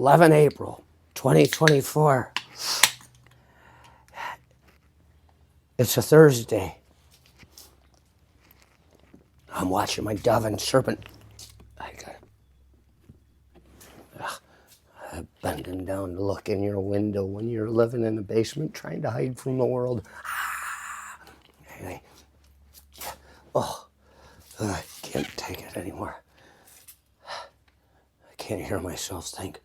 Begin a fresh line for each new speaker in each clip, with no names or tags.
11 April 2024. It's a Thursday. I'm watching my dove and serpent. I'm bending down to look in your window when you're living in the basement trying to hide from the world. Anyway. I can't take it anymore. I can't hear myself think.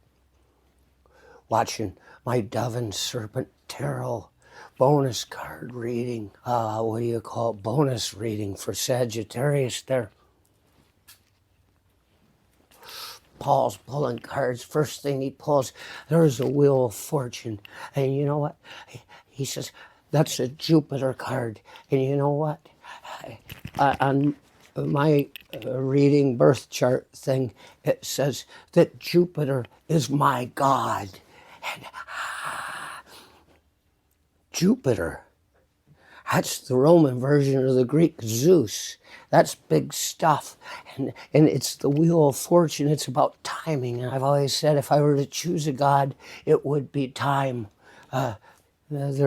Watching my dove and serpent tarot bonus card reading. What do you call it? Bonus reading for Sagittarius there. Paul's pulling cards. First thing he pulls, there's a Wheel of Fortune. And you know what? He says, that's a Jupiter card. And you know what? On my reading birth chart thing, it says that Jupiter is my God. And Jupiter, that's the Roman version of the Greek Zeus. That's big stuff. And it's the Wheel of Fortune. It's about timing. And I've always said if I were to choose a God, it would be time. There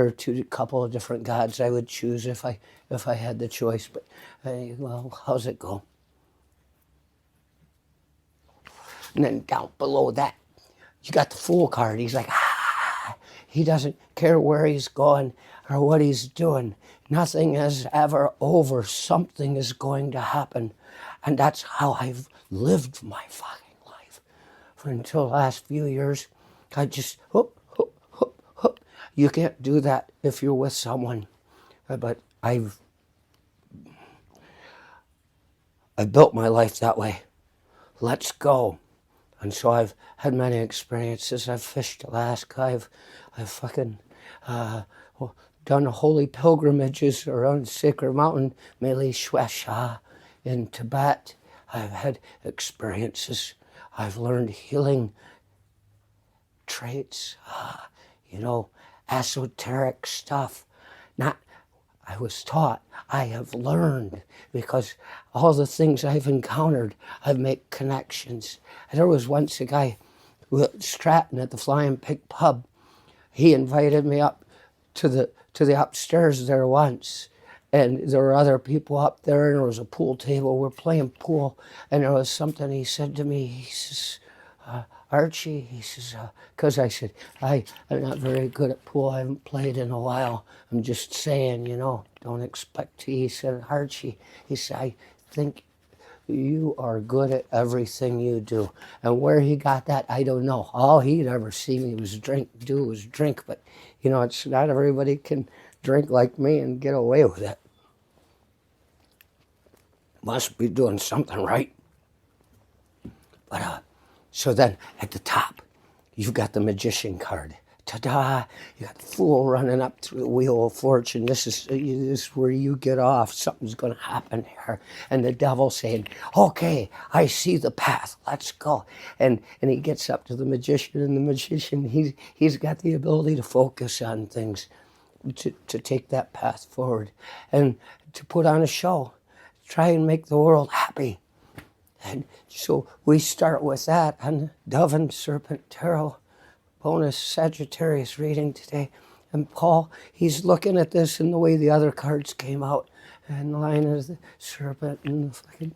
are a couple of different gods I would choose if I had the choice. But, well, how's it go? And then down below that, you got the Fool card. He's like, he doesn't care where he's going or what he's doing. Nothing is ever over. Something is going to happen. And that's how I've lived my fucking life. For until the last few years, I just, you can't do that if you're with someone. But I built my life that way. Let's go. And so I've had many experiences. I've fished Alaska. I've fucking done holy pilgrimages around Sacred Mountain, Mele Shwesha in Tibet. I've had experiences. I've learned healing traits, esoteric stuff. I was taught, I have learned, because all the things I've encountered, I've made connections. There was once a guy, Stratton at the Flying Pig Pub. He invited me up to the upstairs there once, and there were other people up there, and there was a pool table. We're playing pool, and there was something he said to me. He says, Archie, he says, because I said, I'm not very good at pool. I haven't played in a while. I'm just saying, don't expect to. He said, Archie, he said, I think you are good at everything you do. And where he got that, I don't know. All he'd ever seen me was drink. But, it's not everybody can drink like me and get away with it. Must be doing something right. But, so then at the top, you've got the Magician card. Ta-da! You got the Fool running up through the Wheel of Fortune. This is where you get off. Something's going to happen here. And the Devil saying, okay, I see the path. Let's go. And he gets up to the Magician, and the Magician, he's got the ability to focus on things, to take that path forward, and to put on a show, try and make the world happy. And so we start with that on the Dove and Serpent Tarot bonus Sagittarius reading today. And Paul, he's looking at this and the way the other cards came out, and the line of the serpent and the fucking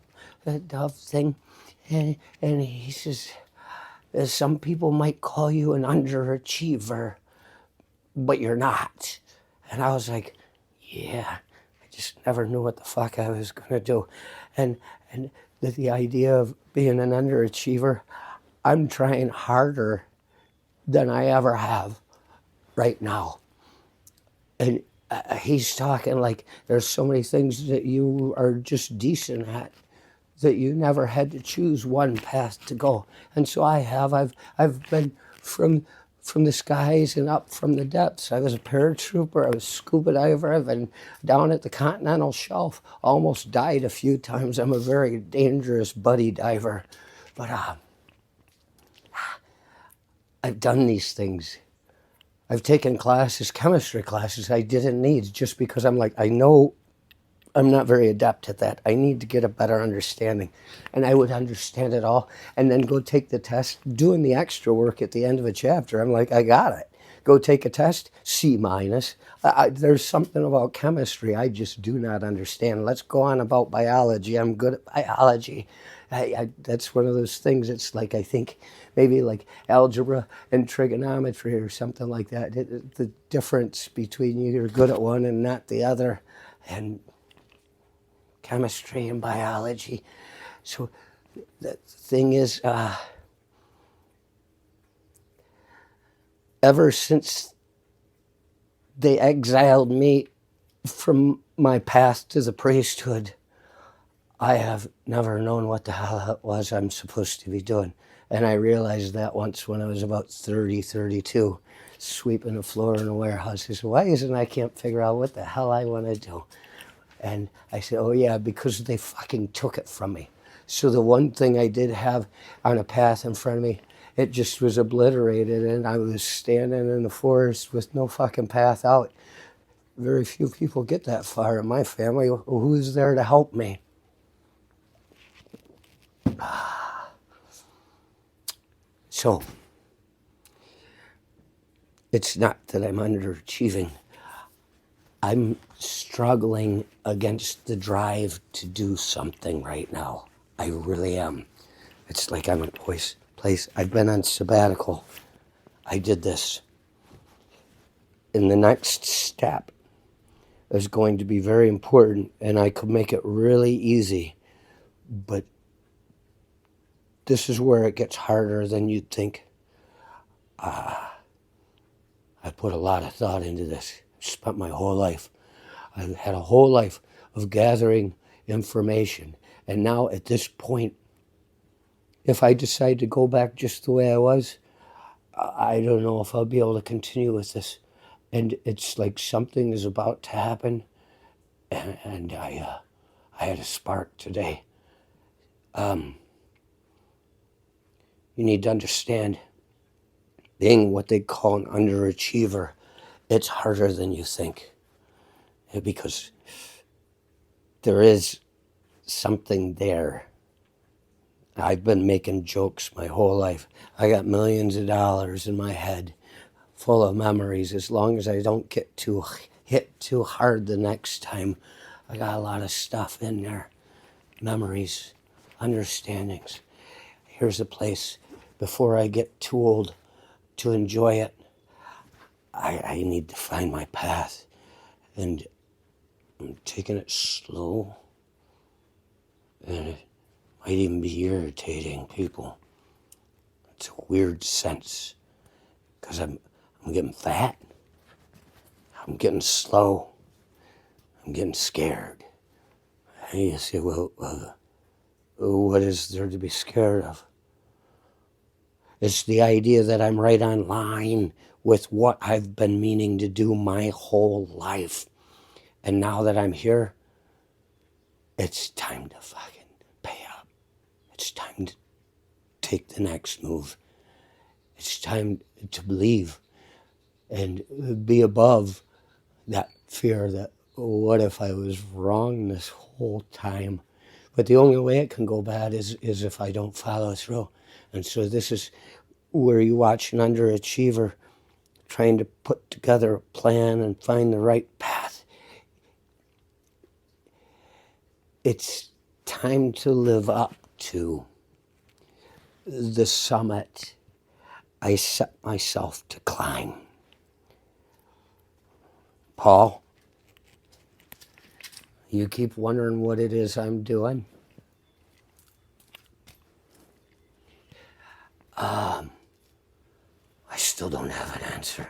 dove thing. And he says, some people might call you an underachiever, but you're not. And I was like, yeah, I just never knew what the fuck I was going to do. And the idea of being an underachiever, I'm trying harder than I ever have right now. And he's talking like there's so many things that you are just decent at that you never had to choose one path to go. And so I have. I've been from the skies and up from the depths. I was a paratrooper. I was a scuba diver. I've been down at the continental shelf. Almost died a few times. I'm a very dangerous buddy diver. But I've done these things. I've taken classes, chemistry classes I didn't need, just because I'm like, I know I'm not very adept at that. I need to get a better understanding. And I would understand it all and then go take the test, doing the extra work at the end of a chapter. I'm like, I got it. Go take a test, C minus. There's something about chemistry I just do not understand. Let's go on about biology. I'm good at biology. That's one of those things. It's like, I think maybe like algebra and trigonometry or something like that. The difference between you're good at one and not the other. And chemistry and biology. So the thing is, ever since they exiled me from my path to the priesthood, I have never known what the hell it was I'm supposed to be doing. And I realized that once when I was about 30, 32, sweeping the floor in a warehouse. I said, why isn't I can't figure out what the hell I want to do? And I said, oh yeah, because they fucking took it from me. So the one thing I did have on a path in front of me, it just was obliterated, and I was standing in the forest with no fucking path out. Very few people get that far in my family. Who's there to help me? So it's not that I'm underachieving. I'm struggling against the drive to do something right now. I really am. It's like I'm in a place. I've been on sabbatical. I did this. And the next step is going to be very important, and I could make it really easy. But this is where it gets harder than you'd think. I put a lot of thought into this. Spent my whole life. I've had a whole life of gathering information. And now at this point, if I decide to go back just the way I was, I don't know if I'll be able to continue with this. And it's like something is about to happen. And I had a spark today. You need to understand, being what they call an underachiever, it's harder than you think. Because there is something there. I've been making jokes my whole life. I got millions of dollars in my head full of memories. As long as I don't get hit too hard the next time, I got a lot of stuff in there. Memories, understandings. Here's a place, before I get too old to enjoy it, I need to find my path. And I'm taking it slow. And it might even be irritating people. It's a weird sense. Because I'm getting fat. I'm getting slow. I'm getting scared. And you say, well, what is there to be scared of? It's the idea that I'm right on line with what I've been meaning to do my whole life. And now that I'm here, it's time to fucking pay up. It's time to take the next move. It's time to believe and be above that fear that, what if I was wrong this whole time? But the only way it can go bad is if I don't follow through. And so this is where you watch an underachiever trying to put together a plan and find the right path. It's time to live up to the summit I set myself to climb. Paul, you keep wondering what it is I'm doing. I still don't have an answer.